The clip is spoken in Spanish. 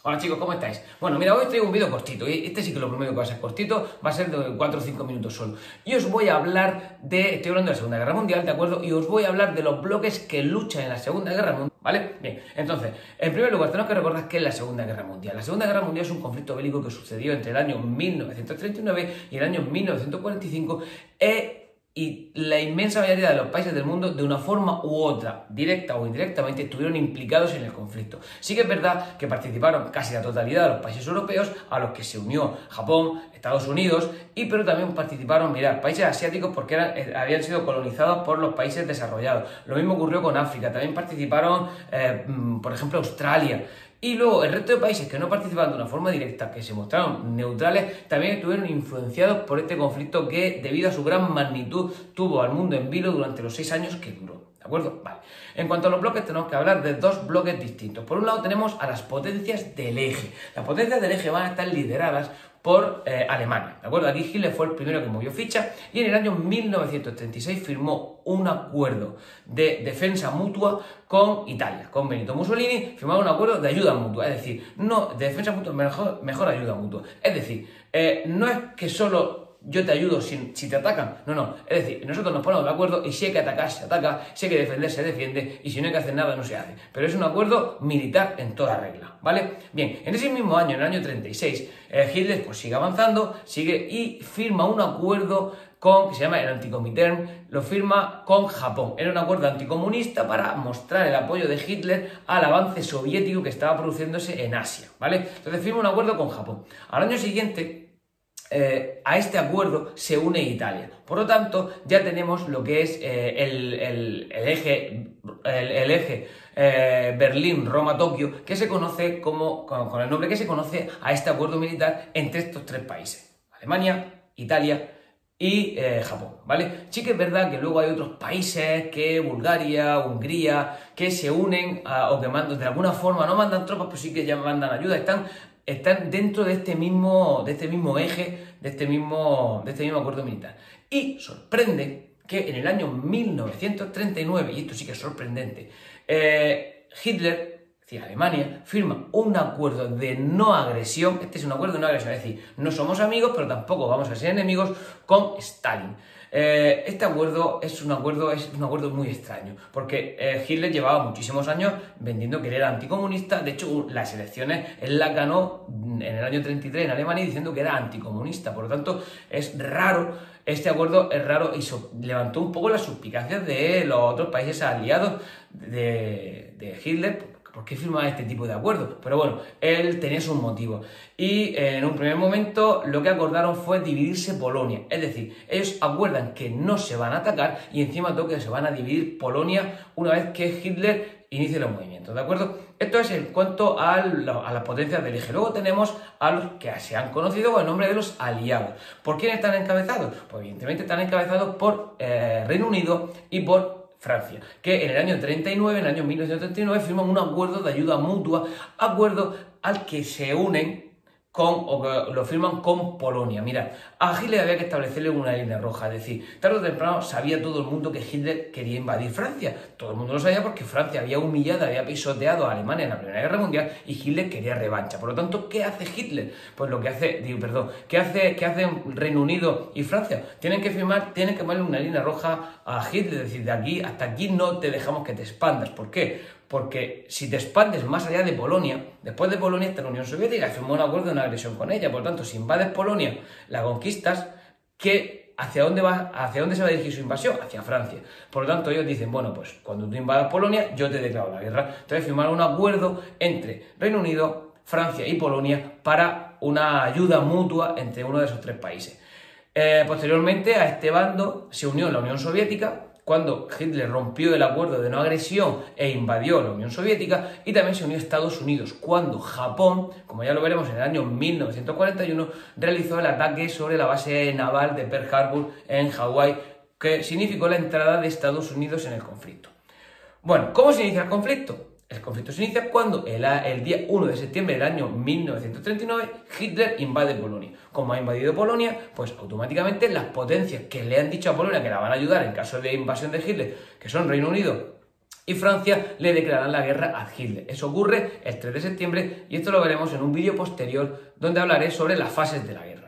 Hola chicos, ¿cómo estáis? Bueno, mira, hoy traigo un vídeo cortito, y este sí que lo prometo que va a ser cortito, va a ser de 4 o 5 minutos solo. Y os voy a hablar estoy hablando de la Segunda Guerra Mundial, ¿de acuerdo? Y os voy a hablar de los bloques que luchan en la Segunda Guerra Mundial, ¿vale? Bien, entonces, en primer lugar, tenemos que recordar qué es la Segunda Guerra Mundial. La Segunda Guerra Mundial es un conflicto bélico que sucedió entre el año 1939 y el año 1945, y la inmensa mayoría de los países del mundo, de una forma u otra, directa o indirectamente, estuvieron implicados en el conflicto. Sí que es verdad que participaron casi la totalidad de los países europeos, a los que se unió Japón, Estados Unidos, pero también participaron, mirad, países asiáticos porque habían sido colonizados por los países desarrollados. Lo mismo ocurrió con África, también participaron, por ejemplo, Australia. Y luego el resto de países que no participaban de una forma directa, que se mostraron neutrales, también estuvieron influenciados por este conflicto que, debido a su gran magnitud, tuvo al mundo en vilo durante los 6 años que duró. ¿De acuerdo? Vale. En cuanto a los bloques, tenemos que hablar de dos bloques distintos. Por un lado tenemos a las potencias del eje. Las potencias del eje van a estar lideradas por Alemania, ¿de acuerdo? Aquí Hitler fue el primero que movió ficha y en el año 1936 firmó un acuerdo de defensa mutua con Italia, con Benito Mussolini, firmaron un acuerdo de ayuda mutua, es decir, no de defensa mutua, mejor ayuda mutua. Es decir, no es que solo yo te ayudo si te atacan, no, es decir, nosotros nos ponemos de acuerdo y si hay que atacar, se ataca, si hay que defender, se defiende y si no hay que hacer nada, no se hace. Pero es un acuerdo militar en toda regla, ¿vale? Bien, en ese mismo año, en el año 36, Hitler pues sigue avanzando, y firma un acuerdo que se llama el Antikomintern, lo firma con Japón. Era un acuerdo anticomunista para mostrar el apoyo de Hitler al avance soviético que estaba produciéndose en Asia, ¿vale? Entonces firma un acuerdo con Japón. Al año siguiente, a este acuerdo se une Italia. Por lo tanto, ya tenemos lo que es el eje Berlín-Roma-Tokio, que se conoce con el nombre que se conoce a este acuerdo militar entre estos tres países: Alemania, Italia y Japón, ¿vale? Sí que es verdad que luego hay otros países, que Bulgaria, Hungría, que se unen o que mandan, de alguna forma, no mandan tropas, pero sí que ya mandan ayuda, están dentro de este mismo eje, de este mismo acuerdo militar. Y sorprende que en el año 1939, y esto sí que es sorprendente, Hitler, es decir, Alemania, firma un acuerdo de no agresión. Este es un acuerdo de no agresión, es decir, no somos amigos, pero tampoco vamos a ser enemigos con Stalin. Este acuerdo es un acuerdo muy extraño, porque Hitler llevaba muchísimos años vendiendo que él era anticomunista. De hecho, las elecciones él las ganó en el año 33 en Alemania diciendo que era anticomunista. Por lo tanto, es raro, este acuerdo es raro y levantó un poco las suspicacias de los otros países aliados de Hitler. ¿Por qué firmaba este tipo de acuerdos? Pero bueno, él tenía sus motivos. Y en un primer momento lo que acordaron fue dividirse Polonia. Es decir, ellos acuerdan que no se van a atacar y encima todo que se van a dividir Polonia una vez que Hitler inicie los movimientos, ¿de acuerdo? Esto es en cuanto a las potencias del eje. Luego tenemos a los que se han conocido con el nombre de los aliados. ¿Por quién están encabezados? Pues evidentemente están encabezados por Reino Unido y por Francia, que en el año 39, en el año 1939, firman un acuerdo de ayuda mutua, acuerdo al que se unen o que lo firman con Polonia. Mirad, a Hitler había que establecerle una línea roja, es decir, tarde o temprano sabía todo el mundo que Hitler quería invadir Francia. Todo el mundo lo sabía porque Francia había humillado, había pisoteado a Alemania en la Primera Guerra Mundial y Hitler quería revancha. Por lo tanto, ¿qué hace Hitler? Pues lo que hace, ¿qué hace Reino Unido y Francia? Tienen que ponerle una línea roja a Hitler, es decir, de aquí hasta aquí no te dejamos que te expandas. ¿Por qué? Porque si te expandes más allá de Polonia, después de Polonia está la Unión Soviética, firmó un acuerdo de una agresión con ella. Por lo tanto, si invades Polonia, la conquistas, ¿hacia dónde se va a dirigir su invasión? Hacia Francia. Por lo tanto, ellos dicen, bueno, pues cuando tú invadas Polonia, yo te declaro la guerra. Entonces firmaron un acuerdo entre Reino Unido, Francia y Polonia para una ayuda mutua entre uno de esos tres países. Posteriormente a este bando se unió la Unión Soviética, cuando Hitler rompió el acuerdo de no agresión e invadió la Unión Soviética, y también se unió Estados Unidos, cuando Japón, como ya lo veremos en el año 1941, realizó el ataque sobre la base naval de Pearl Harbor en Hawái, que significó la entrada de Estados Unidos en el conflicto. Bueno, ¿cómo se inicia el conflicto? El conflicto se inicia cuando el día 1 de septiembre del año 1939 Hitler invade Polonia. Como ha invadido Polonia, pues automáticamente las potencias que le han dicho a Polonia que la van a ayudar en caso de invasión de Hitler, que son Reino Unido y Francia le declararán la guerra a Hitler. Eso ocurre el 3 de septiembre y esto lo veremos en un vídeo posterior donde hablaré sobre las fases de la guerra.